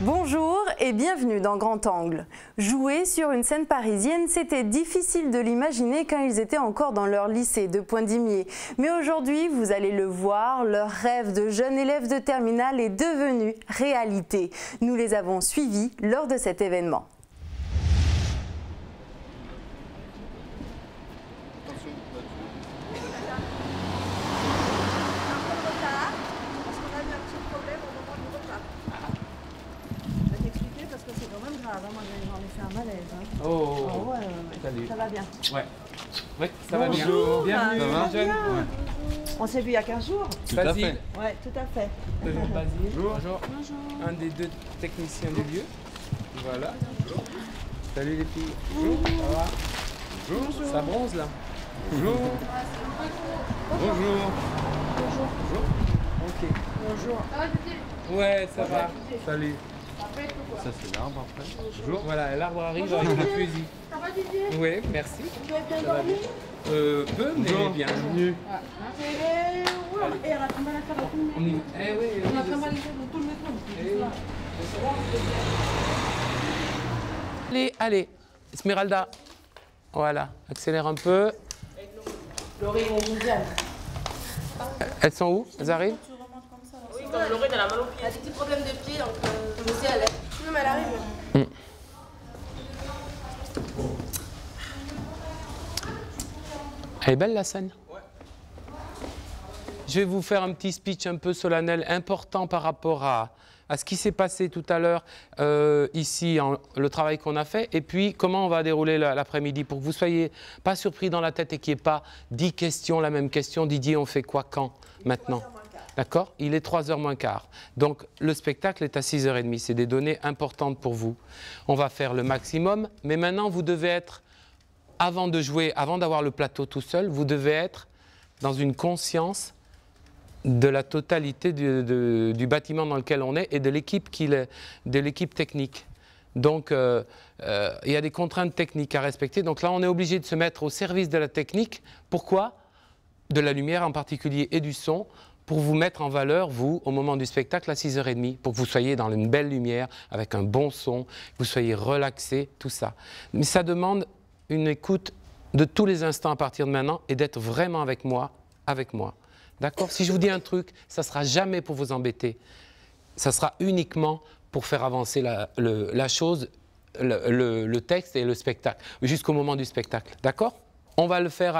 Bonjour et bienvenue dans Grand Angle. Jouer sur une scène parisienne, c'était difficile de l'imaginer quand ils étaient encore dans leur lycée de Poindimier. Mais aujourd'hui, vous allez le voir, leur rêve de jeunes élèves de terminale est devenu réalité. Nous les avons suivis lors de cet événement. Oh, ouais. Salut. Ça va bien. Ouais. Oui, ça va bien. Bonjour. Bienvenue, Ça va jeune. bien. On s'est vu il y a 15 jours. Tout à fait. Ouais, tout à fait. Basile. Bonjour. Un des deux techniciens du lieu. Voilà. Salut les filles. Bonjour. Ça va? Bonjour. Ça bronze là? Bonjour. Bonjour. Bonjour. Ok. Bonjour. Ouais, ça va. Salut. Ça c'est l'arbre après. Bonjour. Voilà, l'arbre arrive avec le fusil. Ça va Didier? Oui, merci. Vous avez bien dormi? Peu, mais bien. Bienvenue. Et elle a très mal à faire tout le On y... Eh oui, On a très mal à faire dans tout le métro. Allez, allez, Esmeralda. Voilà, accélère un peu. Laurie, on vous vient. Elles sont où? Elles arrivent? Oui, comme Laurie, elle a mal au pied. Elle a des petits problèmes de pied, donc je sais, elle est. Même elle arrive. Elle est belle la scène? Ouais. Je vais vous faire un petit speech un peu solennel, important par rapport à ce qui s'est passé tout à l'heure ici, le travail qu'on a fait, et puis comment on va dérouler l'après-midi pour que vous ne soyez pas surpris dans la tête et qu'il n'y ait pas 10 questions, la même question. Didier, on fait quoi, quand, maintenant? D'accord? Il est 3h moins quart. Donc le spectacle est à 6h30. C'est des données importantes pour vous. On va faire le maximum, mais maintenant vous devez être, avant de jouer, avant d'avoir le plateau tout seul, vous devez être dans une conscience de la totalité du bâtiment dans lequel on est et de l'équipe technique. Donc, il y a des contraintes techniques à respecter. Donc là, on est obligé de se mettre au service de la technique. Pourquoi? De la lumière en particulier et du son, pour vous mettre en valeur, vous, au moment du spectacle à 6h30, pour que vous soyez dans une belle lumière, avec un bon son, que vous soyez relaxé, tout ça. Mais ça demande une écoute de tous les instants à partir de maintenant et d'être vraiment avec moi. D'accord? Si je vous dis un truc, ça ne sera jamais pour vous embêter. Ça sera uniquement pour faire avancer la chose, le texte et le spectacle, jusqu'au moment du spectacle. D'accord? On va le faire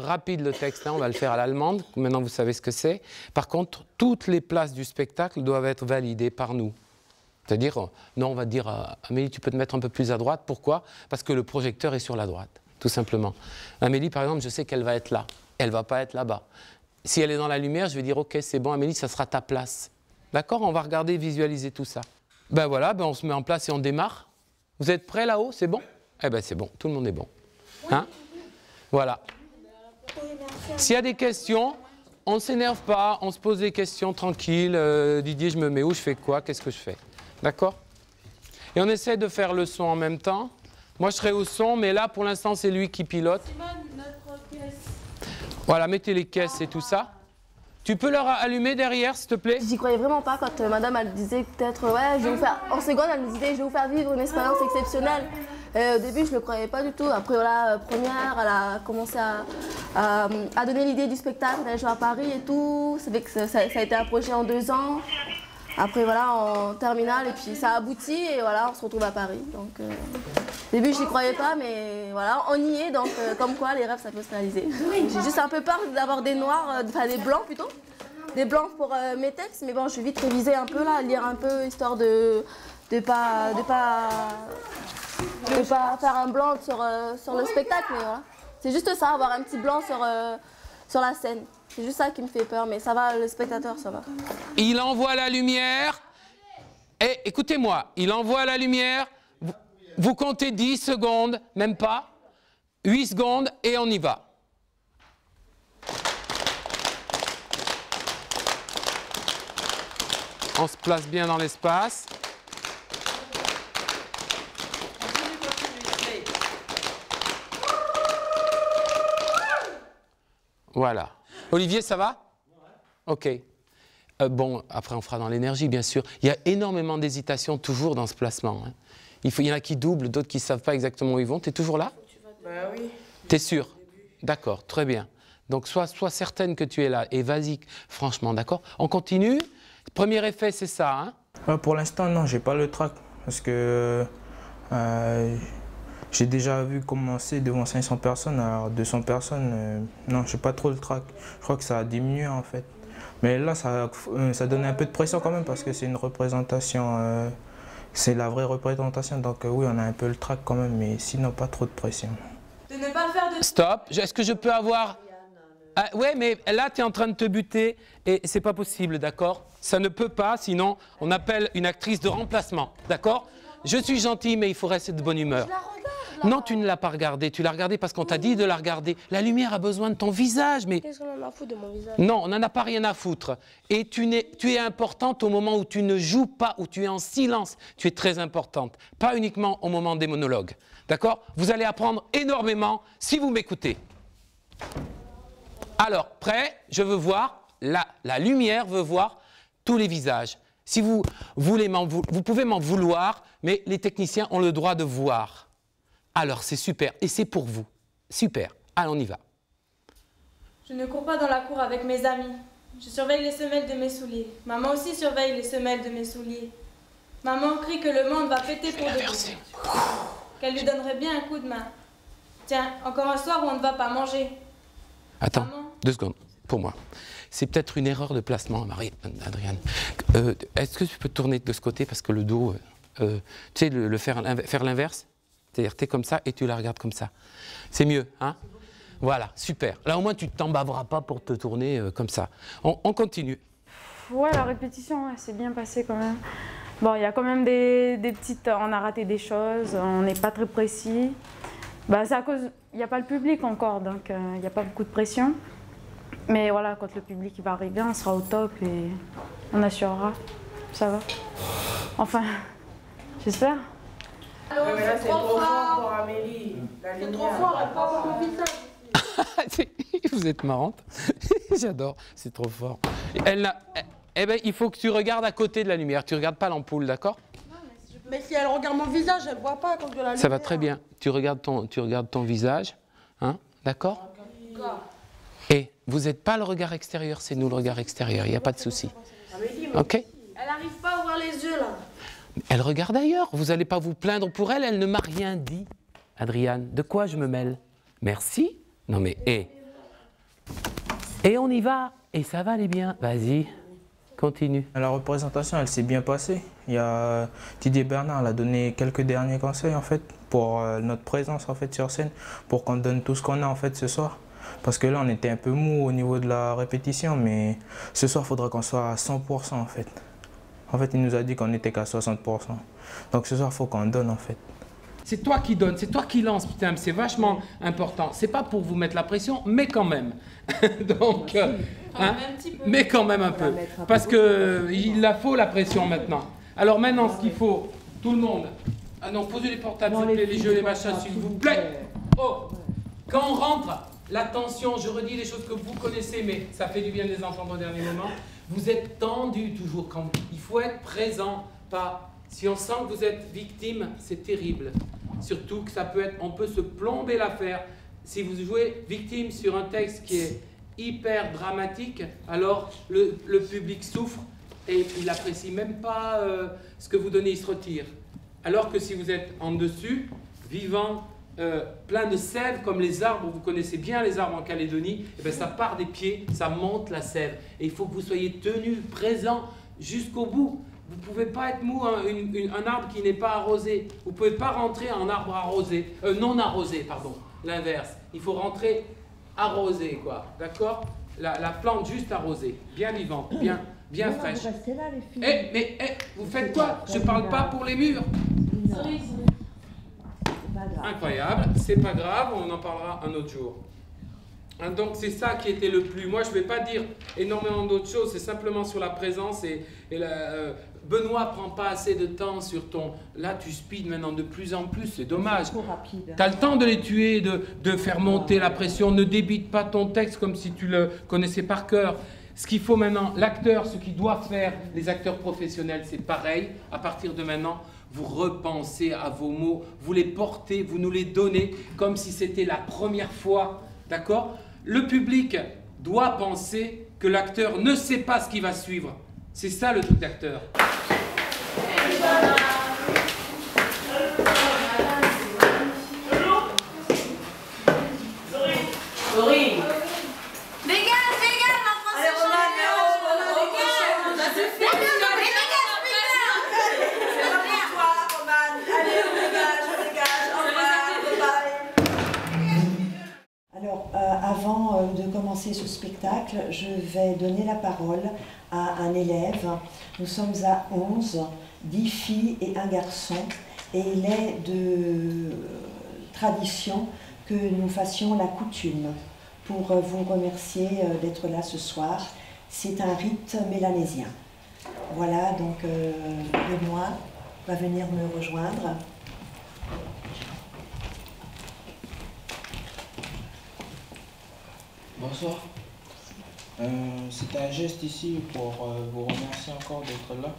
rapide le texte, hein, on va le faire à l'allemande, maintenant vous savez ce que c'est. Par contre, toutes les places du spectacle doivent être validées par nous. C'est-à-dire, non, on va dire, Amélie, tu peux te mettre un peu plus à droite. Pourquoi? Parce que le projecteur est sur la droite, tout simplement. Amélie, par exemple, je sais qu'elle va être là, elle ne va pas être là-bas. Si elle est dans la lumière, je vais dire, ok, c'est bon, Amélie, ça sera ta place. D'accord? On va regarder, visualiser tout ça. Ben voilà, ben on se met en place et on démarre. Vous êtes prêts là-haut? C'est bon? Eh ben c'est bon, tout le monde est bon. Hein? Voilà. S'il y a des questions, on ne s'énerve pas, on se pose des questions tranquilles. Didier, je me mets où? Je fais quoi? Qu'est-ce que je fais? D'accord? Et on essaie de faire le son en même temps. Moi, je serai au son, mais là, pour l'instant, c'est lui qui pilote. Voilà, mettez les caisses et tout ça. Tu peux leur allumer derrière, s'il te plaît? J'y croyais vraiment pas quand madame elle disait peut-être ouais, je vais vous faire, en seconde elle me disait je vais vous faire vivre une expérience exceptionnelle. Au début je le croyais pas du tout. Après voilà, première, elle a commencé à donner l'idée du spectacle, d'aller jouer à Paris et tout. Ça fait que ça a été un projet en 2 ans. Après voilà, en terminale et puis ça a abouti et voilà, on se retrouve à Paris. Donc au début je n'y croyais pas mais voilà, on y est donc comme quoi les rêves ça peut se réaliser. J'ai juste un peu peur d'avoir des noirs, enfin des blancs plutôt. Des blancs pour mes textes, mais bon je vais vite réviser un peu là, lire un peu histoire de pas faire un blanc sur le spectacle, mais voilà. C'est juste ça, avoir un petit blanc sur la scène. C'est juste ça qui me fait peur, mais ça va, le spectateur, ça va. Il envoie la lumière. Et écoutez-moi, il envoie la lumière. Vous comptez 10 secondes, même pas. 8 secondes et on y va. On se place bien dans l'espace. Voilà. Olivier, ça va? Ok. Bon, après on fera dans l'énergie, bien sûr. Il y a énormément d'hésitation toujours dans ce placement. Hein. Il y en a qui doublent, d'autres qui ne savent pas exactement où ils vont. Tu es toujours là? Bah oui. Tu es sûr? D'accord, très bien. Donc sois certaine que tu es là et vas-y, franchement, d'accord? On continue. Premier effet, c'est ça, hein? Pour l'instant, non, j'ai pas le trac parce que j'ai déjà vu commencer devant 500 personnes, alors 200 personnes, non, j'ai pas trop le trac. Je crois que ça a diminué en fait. Mais là, ça donne un peu de pression quand même parce que c'est une représentation, c'est la vraie représentation. Donc oui, on a un peu le trac quand même, mais sinon pas trop de pression. De ne pas faire de... Stop. Est-ce que je peux avoir... Ah, ouais, mais là, tu es en train de te buter et c'est pas possible, d'accord? Ça ne peut pas, sinon on appelle une actrice de remplacement, d'accord? Je suis gentil, mais il faut rester de bonne humeur. Non, tu ne l'as pas regardée. Tu l'as regardée parce qu'on t'a dit de la regarder. La lumière a besoin de ton visage, mais... Qu'est-ce qu'on en a à foutre de mon visage? Non, on n'en a pas rien à foutre. Et tu es importante au moment où tu ne joues pas, où tu es en silence. Tu es très importante. Pas uniquement au moment des monologues. D'accord? Vous allez apprendre énormément si vous m'écoutez. Alors, prêt? Je veux voir, la lumière veut voir tous les visages. Si vous voulez vous pouvez m'en vouloir, mais les techniciens ont le droit de voir. Alors, c'est super. Et c'est pour vous. Super. Allez, on y va. Je ne cours pas dans la cour avec mes amis. Je surveille les semelles de mes souliers. Maman aussi surveille les semelles de mes souliers. Maman crie que le monde va péter pour de bon. Qu'elle lui donnerait bien un coup de main. Tiens, encore un soir où on ne va pas manger. Attends, Maman. 2 secondes, pour moi. C'est peut-être une erreur de placement, Adriane. Est-ce que tu peux te tourner de ce côté parce que le dos, tu sais, faire l'inverse? C'est-à-dire, tu es comme ça et tu la regardes comme ça. C'est mieux, hein? Voilà, super. Là, au moins, tu ne t'embaveras pas pour te tourner comme ça. On continue. Ouais, la répétition, ouais, c'est bien passé quand même. Bon, il y a quand même des petites... On a raté des choses, on n'est pas très précis. Bah, c'est à cause... Il n'y a pas le public encore, donc il n'y a pas beaucoup de pression. Mais voilà, quand le public va arriver, on sera au top et on assurera. Ça va. Enfin, j'espère. Ouais, mais là, c'est trop fort pour Amélie. C'est trop fort, elle prend pas mon visage. Vous êtes marrante. J'adore, c'est trop fort. Eh ben, il faut que tu regardes à côté de la lumière. Tu ne regardes pas l'ampoule, d'accord? Mais si elle regarde mon visage, elle ne voit pas quand de la lumière. Ça va très bien. Tu regardes ton visage, hein, d'accord? Et vous n'êtes pas le regard extérieur, c'est nous le regard extérieur. Il n'y a pas de souci. Ok? Elle n'arrive pas à ouvrir les yeux, là. Elle regarde ailleurs. Vous n'allez pas vous plaindre pour elle. Elle ne m'a rien dit. Adriane, de quoi je me mêle? Merci. Non mais, Et on y va. Et ça va aller bien. Vas-y, continue. La représentation, elle s'est bien passée. Il y a Didier Bernard, elle a donné quelques derniers conseils en fait pour notre présence en fait sur scène, pour qu'on donne tout ce qu'on a en fait ce soir. Parce que là, on était un peu mou au niveau de la répétition, mais ce soir, il faudra qu'on soit à 100% en fait. En fait, il nous a dit qu'on n'était qu'à 60%. Donc ce soir, il faut qu'on donne en fait. C'est toi qui donnes, c'est toi qui lances, putain, c'est vachement important. C'est pas pour vous mettre la pression, mais quand même. Donc, hein, mais quand même un peu. Parce qu'il la faut la pression maintenant. Alors maintenant, ce qu'il faut, tout le monde. Ah non, posez les portables, s'il vous plaît, les jeux, les machins, s'il vous plaît. Oh, quand on rentre, l'attention, je redis les choses que vous connaissez, mais ça fait du bien de les entendre au dernier moment. Vous êtes tendu toujours. Quand il faut être présent, pas. Si on sent que vous êtes victime, c'est terrible. Surtout que ça peut être, on peut se plomber l'affaire. Si vous jouez victime sur un texte qui est hyper dramatique, alors le public souffre et il n'apprécie même pas ce que vous donnez, il se retire. Alors que si vous êtes en dessus, vivant, plein de sève comme les arbres, vous connaissez bien les arbres en Calédonie, et bien ça part des pieds, ça monte la sève. Et il faut que vous soyez tenu, présent jusqu'au bout. Vous ne pouvez pas être mou, un arbre qui n'est pas arrosé. Vous ne pouvez pas rentrer en arbre arrosé, non arrosé, pardon, l'inverse. Il faut rentrer arrosé, quoi, d'accord? La plante juste arrosée, bien vivante, bien fraîche. Vous restez là, les filles. Mais vous faites quoi? Je ne parle pas pour les murs. C'est pas grave. Incroyable, c'est pas grave, on en parlera un autre jour. Hein, donc c'est ça qui était le plus... Moi je ne vais pas dire énormément d'autres choses, c'est simplement sur la présence Benoît prend pas assez de temps sur ton... Là tu speed maintenant de plus en plus, c'est dommage. Tu as le temps de les tuer, de faire monter la pression, ne débite pas ton texte comme si tu le connaissais par cœur. Ce qu'il faut maintenant, l'acteur, ce qu'il doit faire, les acteurs professionnels, c'est pareil. À partir de maintenant, vous repensez à vos mots, vous les portez, vous nous les donnez comme si c'était la première fois, d'accord? Le public doit penser que l'acteur ne sait pas ce qui va suivre. C'est ça le truc d'acteur. Laurie. Alors, avant de commencer ce spectacle, je vais donner la parole à un élève. Nous sommes à 11, 10 filles et un garçon. Et il est de tradition que nous fassions la coutume pour vous remercier d'être là ce soir. C'est un rite mélanésien. Voilà, donc Benoît va venir me rejoindre. Bonsoir. C'est un geste ici pour vous remercier encore d'être là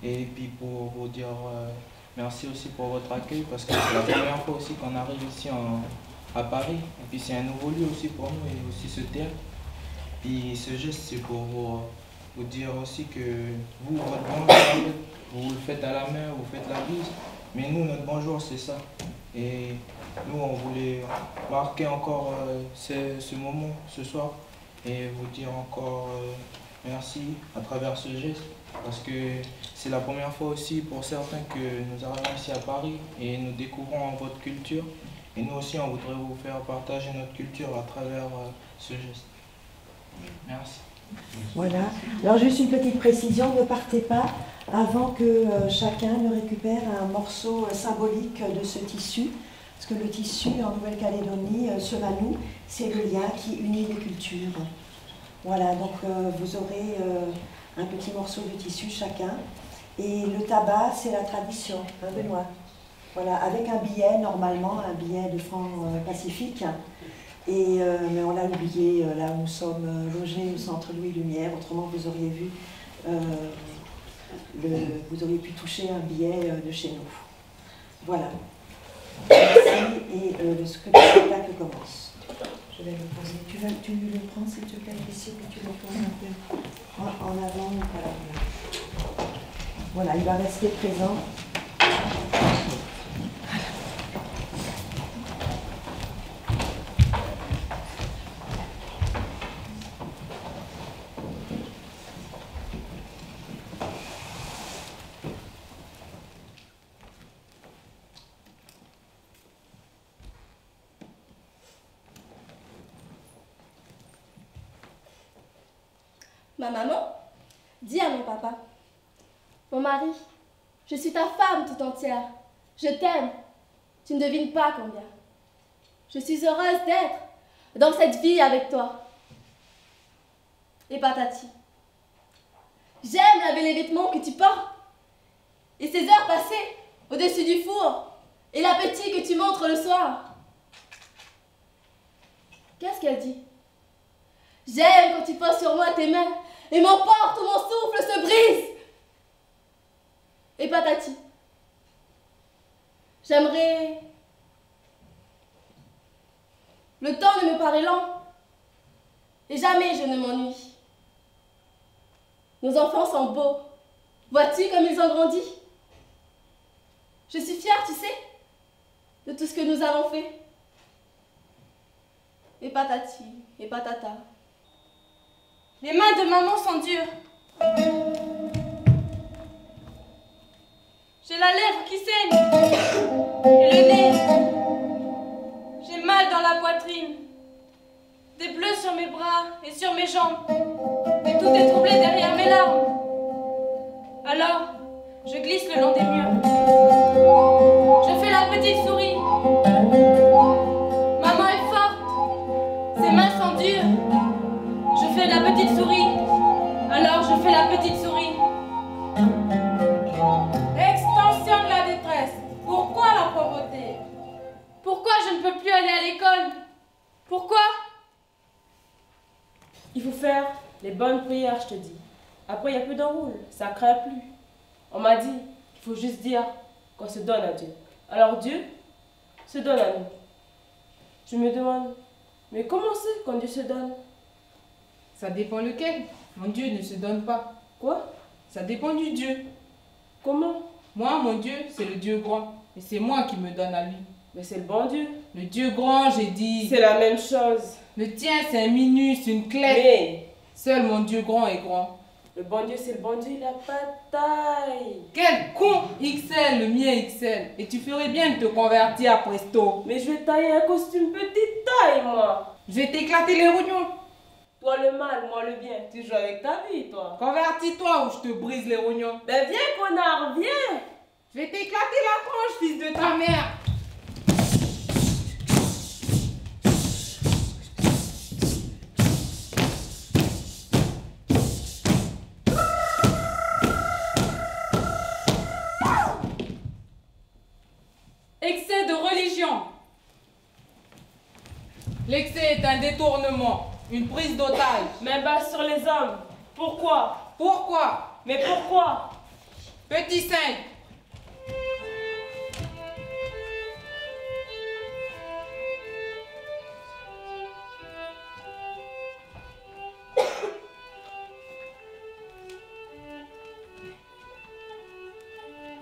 et puis pour vous dire merci aussi pour votre accueil parce que c'est la première fois aussi qu'on arrive ici à Paris et puis c'est un nouveau lieu aussi pour nous et aussi ce théâtre. Puis ce geste c'est pour vous dire aussi que vous, votre bonjour, vous le faites à la main, vous faites la bise, mais nous notre bonjour c'est ça. Et nous, on voulait marquer encore ce moment, ce soir, et vous dire encore merci à travers ce geste, parce que c'est la première fois aussi pour certains que nous arrivons ici à Paris et nous découvrons votre culture. Et nous aussi, on voudrait vous faire partager notre culture à travers ce geste. Merci. Voilà. Alors juste une petite précision, ne partez pas avant que chacun ne récupère un morceau symbolique de ce tissu. Parce que le tissu en Nouvelle-Calédonie, ce manou, c'est le lien qui unit les cultures. Voilà, donc vous aurez un petit morceau de tissu chacun. Et le tabac, c'est la tradition, hein, Benoît. Voilà, avec un billet, normalement, un billet de francs pacifiques. Et, mais on l'a oublié, là où nous sommes logés au centre Louis Lumière. Autrement, vous auriez vu, vous auriez pu toucher un billet de chez nous. Voilà. Merci et le spectacle commence. Je vais le poser. Tu le prends s'il te plaît ici et tu le poses un peu en avant. Voilà, il va rester présent. Ma maman dit à mon papa, mon mari, je suis ta femme tout entière, je t'aime, tu ne devines pas combien. Je suis heureuse d'être dans cette vie avec toi. Et patati, j'aime laver les vêtements que tu portes et ces heures passées au-dessus du four et l'appétit que tu montres le soir. Qu'est-ce qu'elle dit? J'aime quand tu poses sur moi tes mains et m'emporte où mon souffle se brise. Et patati, j'aimerais... Le temps ne me paraît lent et jamais je ne m'ennuie. Nos enfants sont beaux. Vois-tu comme ils ont grandi? Je suis fière, tu sais, de tout ce que nous avons fait. Et patati, et patata. Les mains de maman sont dures. J'ai la lèvre qui saigne. Et le nez. J'ai mal dans la poitrine. Des bleus sur mes bras et sur mes jambes. Et tout est troublé derrière mes larmes. Alors, je glisse le long des murs. Je fais la petite souris. Pourquoi? Il faut faire les bonnes prières, je te dis. Après, il n'y a plus d'enroule, ça ne craint plus. On m'a dit qu'il faut juste dire qu'on se donne à Dieu. Alors Dieu se donne à nous. Je me demande, mais comment c'est quand Dieu se donne? Ça dépend lequel. Mon Dieu ne se donne pas. Quoi? Ça dépend du Dieu. Comment? Moi, mon Dieu, c'est le Dieu grand. Et c'est moi qui me donne à lui. Mais c'est le bon Dieu. Le Dieu grand, j'ai dit. C'est la même chose. Le tien, c'est un minus, une clé. Mais seul mon Dieu grand est grand. Le bon Dieu, c'est le bon Dieu, il n'a pas de taille. Quel con! XL, le mien XL. Et tu ferais bien de te convertir à Presto. Mais je vais tailler un costume petite taille, moi. Je vais t'éclater les rognons. Toi le mal, moi le bien. Tu joues avec ta vie, toi. Convertis-toi ou je te brise les rognons. Ben viens, connard, viens. Je vais t'éclater la tronche, fils de ta mère. Excès de religion. L'excès est un détournement, une prise d'otage. Main basse sur les hommes. Pourquoi? Pourquoi? Mais pourquoi? Petit 5.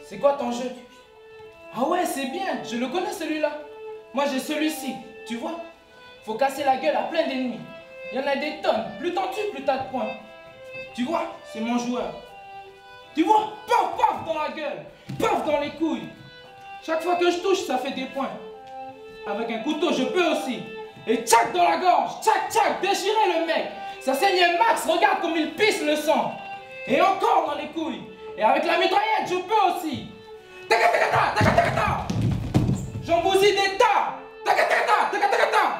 C'est quoi ton jeu? Ah ouais, c'est bien, je le connais celui-là. Moi j'ai celui-ci, tu vois. Faut casser la gueule à plein d'ennemis. Il y en a des tonnes, plus t'en tues, plus t'as de points. Tu vois, c'est mon joueur. Tu vois, paf, paf dans la gueule, paf dans les couilles. Chaque fois que je touche, ça fait des points. Avec un couteau, je peux aussi. Et tchac dans la gorge, tchac, tchac, déchirer le mec. Ça saigne un max, regarde comme il pisse le sang. Et encore dans les couilles. Et avec la mitraillette, je peux aussi. Taka taka ta, taka taka ta. J'en bousille des tas. Taka taka ta, taka taka ta.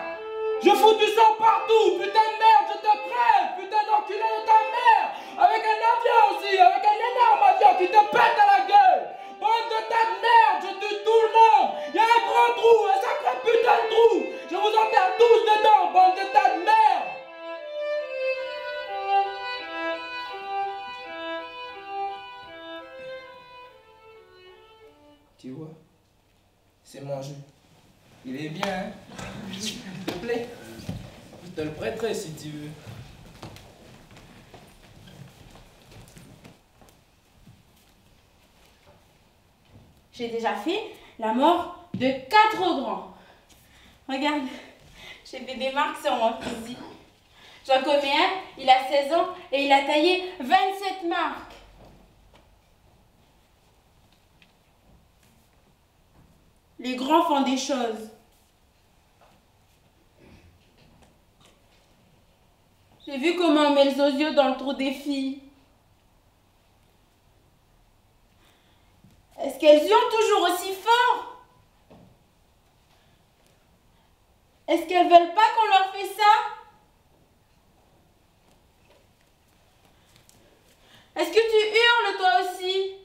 Je fous du sang partout. Putain de merde, je te crève. Putain d'enculé de ta mère. Avec un avion aussi, avec un énorme avion qui te pète à la gueule. Bande de tas de merde, je tue tout le monde. Il y a un grand trou, un sacré putain de trou. Je vous enterre tous dedans, bande de tas de merde. Tu vois, c'est mon jeu. Il est bien, hein? S'il te plaît, je te le prêterai si tu veux. J'ai déjà fait la mort de 4 grands. Regarde, j'ai fait des marques sur mon fusil. J'en connais un, il a 16 ans et il a taillé 27 marques. Les grands font des choses. J'ai vu comment on met le zozio dans le trou des filles. Est-ce qu'elles hurlent toujours aussi fort? Est-ce qu'elles veulent pas qu'on leur fait ça? Est-ce que tu hurles toi aussi?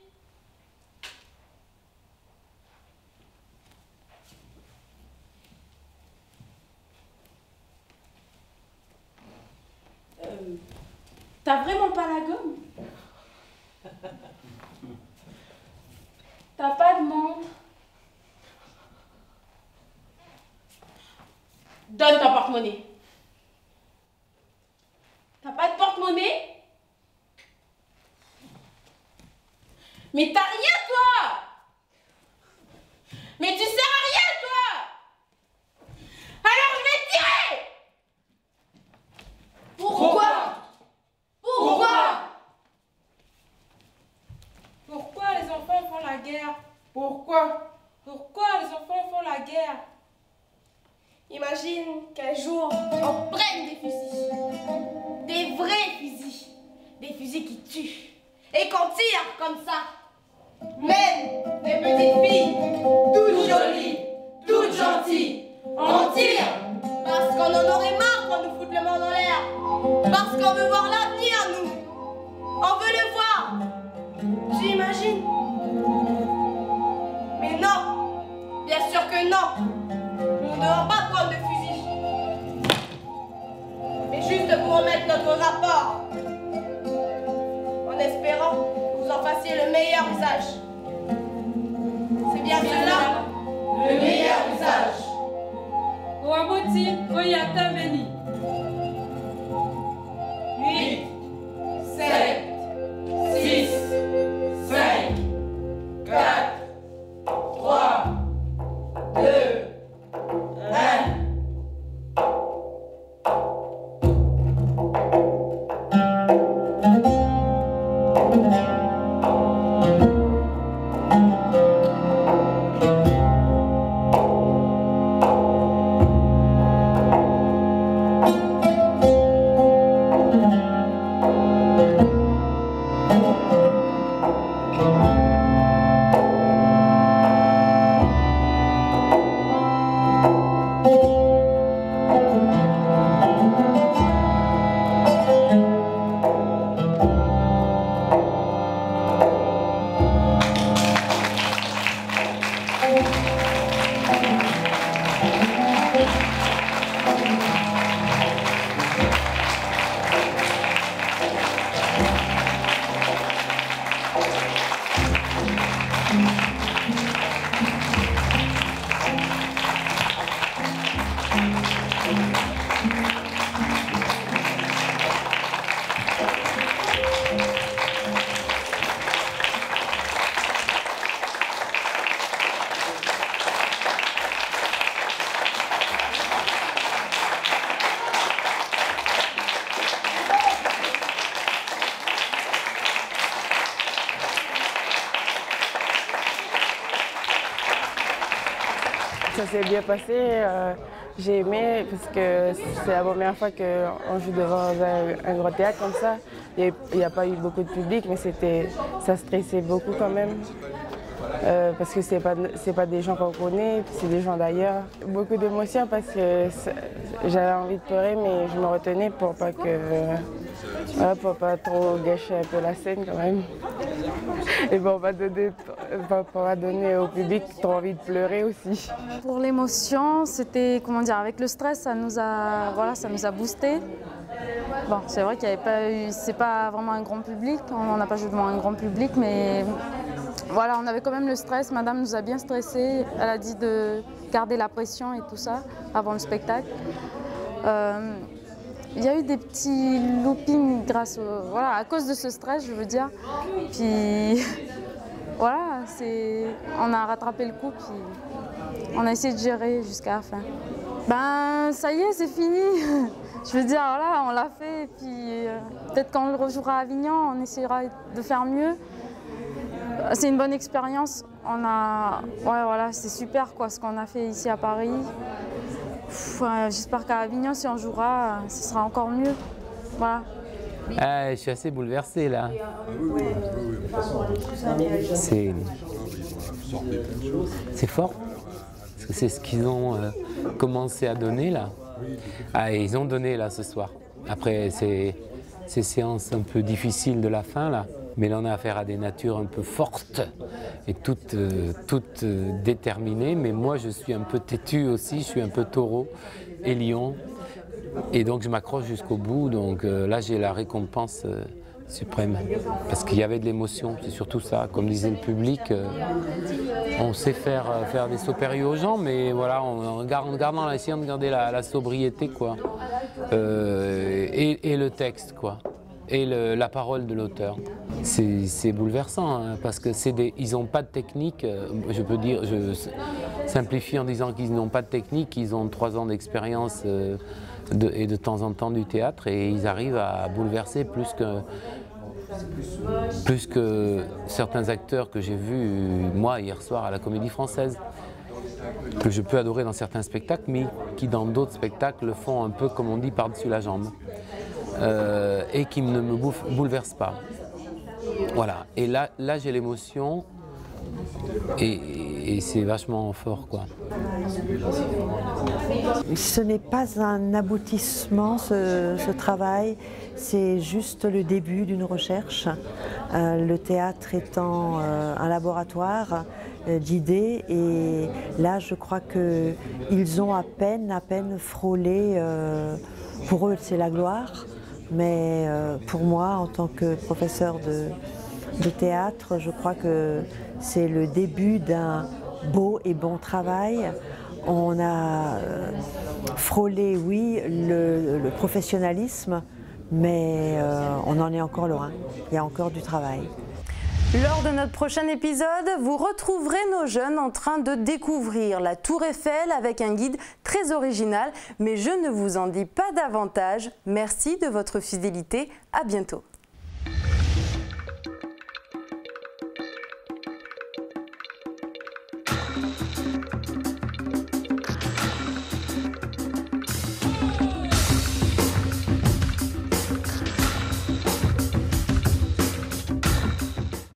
T'as vraiment pas la gomme? T'as pas de montre? Donne ton porte-monnaie. T'as pas de porte-monnaie? Mais t'as rien, toi! Mais tu sers à rien, toi! Alors je vais te tirer! Pourquoi? Pourquoi les enfants font la guerre? Pourquoi? Pourquoi les enfants font la guerre? Imagine qu'un jour, on prenne des fusils. Des vrais fusils. Des fusils qui tuent. Et qu'on tire comme ça. Même des petites filles, toutes jolies, toutes gentilles. On tire parce qu'on en aurait marre qu'on nous foute le monde en l'air. Parce qu'on veut voir l'avenir, nous. On veut le voir. Tu imagines? Mais non. Bien sûr que non. On ne va pas prendre de fusil. votre rapport, en espérant que vous en fassiez le meilleur usage. C'est bien cela, le meilleur usage. Ouaboti, Oyata Veni. 8, 7, 6, 5, 4, 3, 2, 1. Ça s'est bien passé, j'ai aimé parce que c'est la première fois qu'on joue devant un grand théâtre comme ça. Il n'y a pas eu beaucoup de public, mais ça stressait beaucoup quand même. Parce que c'est pas des gens qu'on connaît, c'est des gens d'ailleurs. Beaucoup d'émotions parce que j'avais envie de pleurer, mais je me retenais pour pas trop gâcher un peu la scène quand même. Et pour pas donner au public trop envie de pleurer aussi. Pour l'émotion, c'était, comment dire, avec le stress, ça nous a boosté. Bon, c'est vrai qu'il n'y avait pas eu, c'est pas vraiment un grand public, on n'a pas joué devant un grand public, mais voilà, on avait quand même le stress. Madame nous a bien stressés, elle a dit de garder la pression et tout ça avant le spectacle. Il y a eu des petits loopings à cause de ce stress, je veux dire. Puis voilà, on a rattrapé le coup, puis on a essayé de gérer jusqu'à la fin. Ben ça y est, c'est fini. Je veux dire, voilà, on l'a fait, et puis peut-être quand on le rejouera à Avignon, on essaiera de faire mieux. C'est une bonne expérience. C'est super quoi, ce qu'on a fait ici à Paris. J'espère qu'à Avignon, si on jouera, ce sera encore mieux. Voilà. Je suis assez bouleversé là. C'est fort, parce que c'est ce qu'ils ont commencé à donner là. Ils ont donné là ce soir. Après ces séances un peu difficiles de la fin là, mais là on a affaire à des natures un peu fortes et toutes déterminées. Mais moi je suis un peu têtu aussi, je suis un peu taureau et lion. Et donc je m'accroche jusqu'au bout, donc là j'ai la récompense suprême. Parce qu'il y avait de l'émotion, c'est surtout ça. Comme disait le public, on sait faire des sauts périlleux aux gens, mais voilà, en essayant de garder la sobriété, quoi. Et le texte, quoi. Et la parole de l'auteur. C'est bouleversant, hein, parce que ils n'ont pas de technique, je simplifie en disant qu'ils n'ont pas de technique, ils ont 3 ans d'expérience et de temps en temps du théâtre, et ils arrivent à bouleverser plus que certains acteurs que j'ai vus, moi, hier soir à la Comédie Française, que je peux adorer dans certains spectacles, mais qui dans d'autres spectacles le font un peu, comme on dit, par-dessus la jambe, et qui ne me bouleversent pas. Voilà, et là j'ai l'émotion, et c'est vachement fort, quoi. Ce n'est pas un aboutissement, ce travail, c'est juste le début d'une recherche. Le théâtre étant un laboratoire d'idées, et là je crois qu'ils ont à peine frôlé, pour eux c'est la gloire, mais pour moi, en tant que professeur de théâtre, je crois que c'est le début d'un beau et bon travail. On a frôlé, oui, le professionnalisme, mais on en est encore loin. Il y a encore du travail. Lors de notre prochain épisode, vous retrouverez nos jeunes en train de découvrir la Tour Eiffel avec un guide très original, mais je ne vous en dis pas davantage. Merci de votre fidélité, à bientôt.